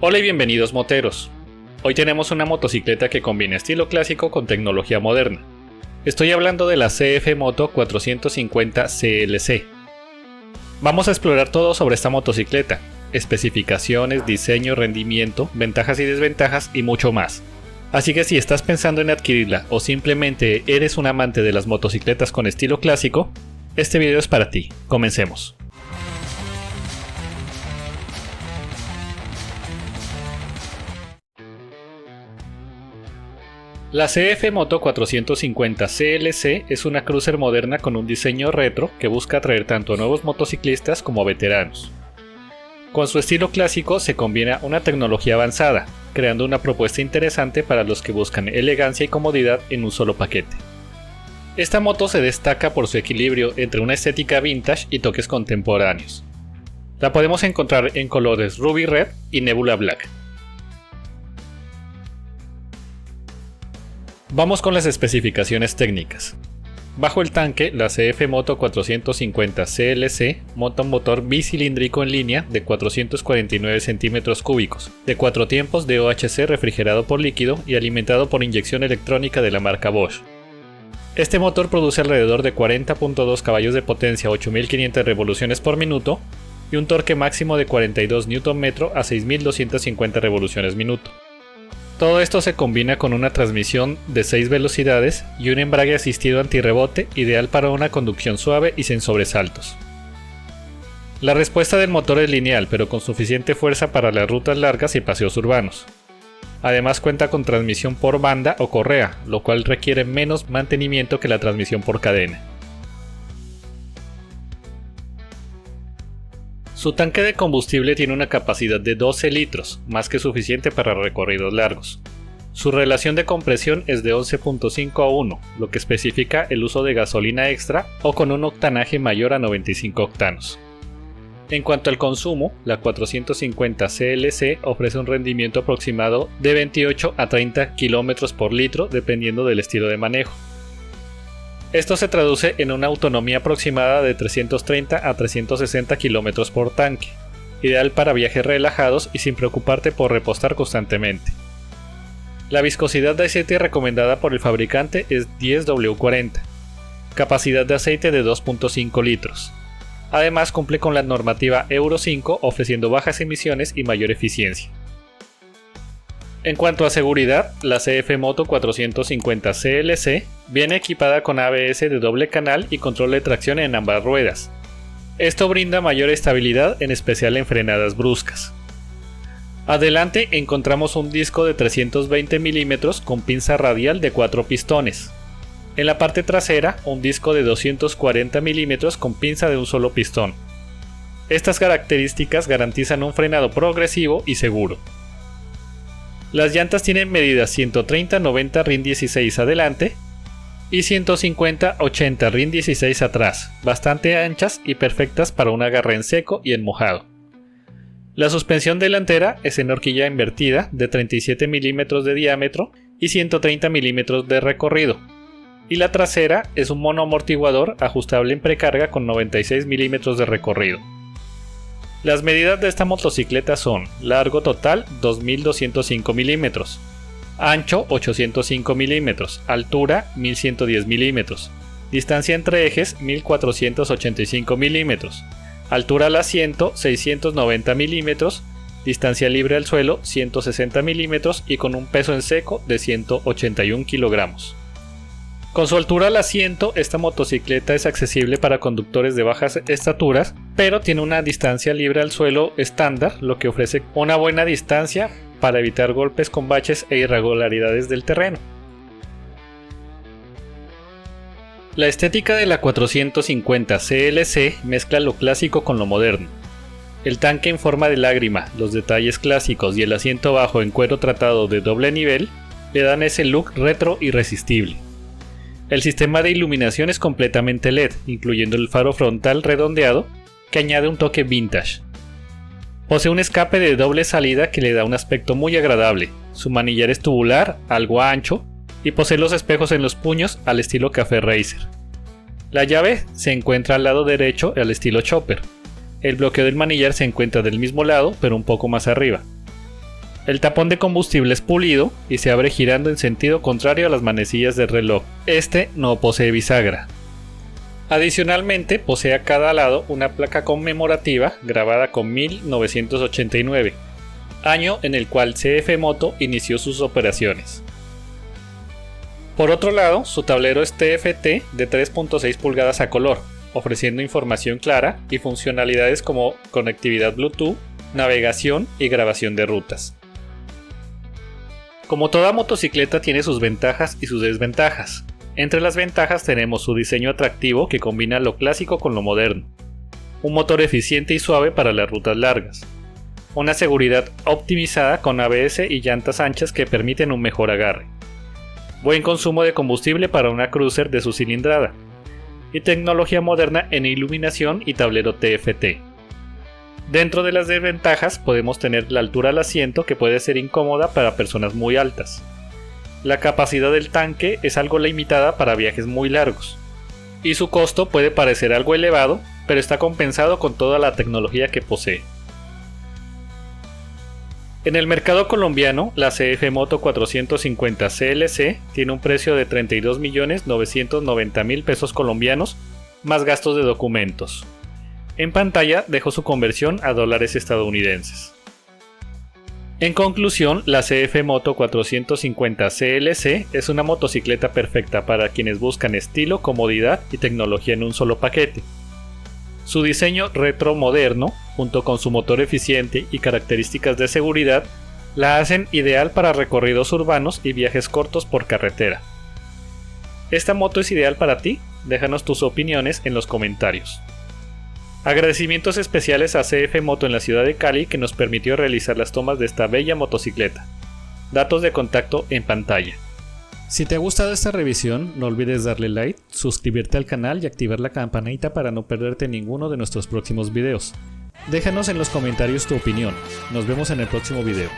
Hola y bienvenidos moteros. Hoy tenemos una motocicleta que combina estilo clásico con tecnología moderna. Estoy hablando de la CF Moto 450 CLC. Vamos a explorar todo sobre esta motocicleta, especificaciones, diseño, rendimiento, ventajas y desventajas y mucho más. Así que si estás pensando en adquirirla o simplemente eres un amante de las motocicletas con estilo clásico, este video es para ti. Comencemos. La CF Moto 450 CLC es una cruiser moderna con un diseño retro que busca atraer tanto a nuevos motociclistas como a veteranos. Con su estilo clásico se combina una tecnología avanzada, creando una propuesta interesante para los que buscan elegancia y comodidad en un solo paquete. Esta moto se destaca por su equilibrio entre una estética vintage y toques contemporáneos. La podemos encontrar en colores Ruby Red y Nebula Black. Vamos con las especificaciones técnicas. Bajo el tanque, la CF Moto 450 CLC monta un motor bicilíndrico en línea de 449 centímetros cúbicos, de 4 tiempos de OHC refrigerado por líquido y alimentado por inyección electrónica de la marca Bosch. Este motor produce alrededor de 40.2 caballos de potencia a 8500 revoluciones por minuto y un torque máximo de 42 Nm a 6250 revoluciones minuto. Todo esto se combina con una transmisión de 6 velocidades y un embrague asistido antirrebote ideal para una conducción suave y sin sobresaltos. La respuesta del motor es lineal, pero con suficiente fuerza para las rutas largas y paseos urbanos. Además cuenta con transmisión por banda o correa, lo cual requiere menos mantenimiento que la transmisión por cadena. Su tanque de combustible tiene una capacidad de 12 litros, más que suficiente para recorridos largos. Su relación de compresión es de 11.5 a 1, lo que especifica el uso de gasolina extra o con un octanaje mayor a 95 octanos. En cuanto al consumo, la 450 CLC ofrece un rendimiento aproximado de 28 a 30 km por litro dependiendo del estilo de manejo. Esto se traduce en una autonomía aproximada de 330 a 360 km por tanque, ideal para viajes relajados y sin preocuparte por repostar constantemente. La viscosidad de aceite recomendada por el fabricante es 10W40, capacidad de aceite de 2.5 litros. Además cumple con la normativa Euro 5 ofreciendo bajas emisiones y mayor eficiencia. En cuanto a seguridad, la CF Moto 450 CLC viene equipada con ABS de doble canal y control de tracción en ambas ruedas. Esto brinda mayor estabilidad, en especial en frenadas bruscas. Adelante encontramos un disco de 320 mm con pinza radial de 4 pistones. En la parte trasera, un disco de 240 mm con pinza de un solo pistón. Estas características garantizan un frenado progresivo y seguro. Las llantas tienen medidas 130-90 RIN 16 adelante y 150-80 RIN 16 atrás, bastante anchas y perfectas para un agarre en seco y en mojado. La suspensión delantera es en horquilla invertida de 37 mm de diámetro y 130 mm de recorrido, y la trasera es un monoamortiguador ajustable en precarga con 96 mm de recorrido. Las medidas de esta motocicleta son: largo total 2205 mm, ancho 805 mm, altura 1110 mm, distancia entre ejes 1485 mm, altura al asiento 690 mm, distancia libre al suelo 160 mm y con un peso en seco de 181 kg. Con su altura al asiento, esta motocicleta es accesible para conductores de bajas estaturas, pero tiene una distancia libre al suelo estándar, lo que ofrece una buena distancia para evitar golpes con baches e irregularidades del terreno. La estética de la 450 CLC mezcla lo clásico con lo moderno. El tanque en forma de lágrima, los detalles clásicos y el asiento bajo en cuero tratado de doble nivel le dan ese look retro irresistible. El sistema de iluminación es completamente LED, incluyendo el faro frontal redondeado, que añade un toque vintage. Posee un escape de doble salida que le da un aspecto muy agradable. Su manillar es tubular, algo ancho, y posee los espejos en los puños al estilo Café Racer. La llave se encuentra al lado derecho al estilo Chopper. El bloqueo del manillar se encuentra del mismo lado, pero un poco más arriba. El tapón de combustible es pulido y se abre girando en sentido contrario a las manecillas del reloj. Este no posee bisagra. Adicionalmente, posee a cada lado una placa conmemorativa grabada con 1989, año en el cual CF Moto inició sus operaciones. Por otro lado, su tablero es TFT de 3.6 pulgadas a color, ofreciendo información clara y funcionalidades como conectividad Bluetooth, navegación y grabación de rutas. Como toda motocicleta tiene sus ventajas y sus desventajas. Entre las ventajas tenemos su diseño atractivo que combina lo clásico con lo moderno, un motor eficiente y suave para las rutas largas, una seguridad optimizada con ABS y llantas anchas que permiten un mejor agarre, buen consumo de combustible para una cruiser de su cilindrada, y tecnología moderna en iluminación y tablero TFT. Dentro de las desventajas podemos tener la altura del asiento, que puede ser incómoda para personas muy altas. La capacidad del tanque es algo limitada para viajes muy largos, y su costo puede parecer algo elevado, pero está compensado con toda la tecnología que posee. En el mercado colombiano, la CF Moto 450 CLC tiene un precio de 32.990.000 pesos colombianos más gastos de documentos. En pantalla dejo su conversión a dólares estadounidenses. En conclusión, la CF Moto 450 CLC es una motocicleta perfecta para quienes buscan estilo, comodidad y tecnología en un solo paquete. Su diseño retro moderno, junto con su motor eficiente y características de seguridad, la hacen ideal para recorridos urbanos y viajes cortos por carretera. ¿Esta moto es ideal para ti? Déjanos tus opiniones en los comentarios. Agradecimientos especiales a CF Moto en la ciudad de Cali, que nos permitió realizar las tomas de esta bella motocicleta. Datos de contacto en pantalla. Si te ha gustado esta revisión, no olvides darle like, suscribirte al canal y activar la campanita para no perderte ninguno de nuestros próximos videos. Déjanos en los comentarios tu opinión. Nos vemos en el próximo video.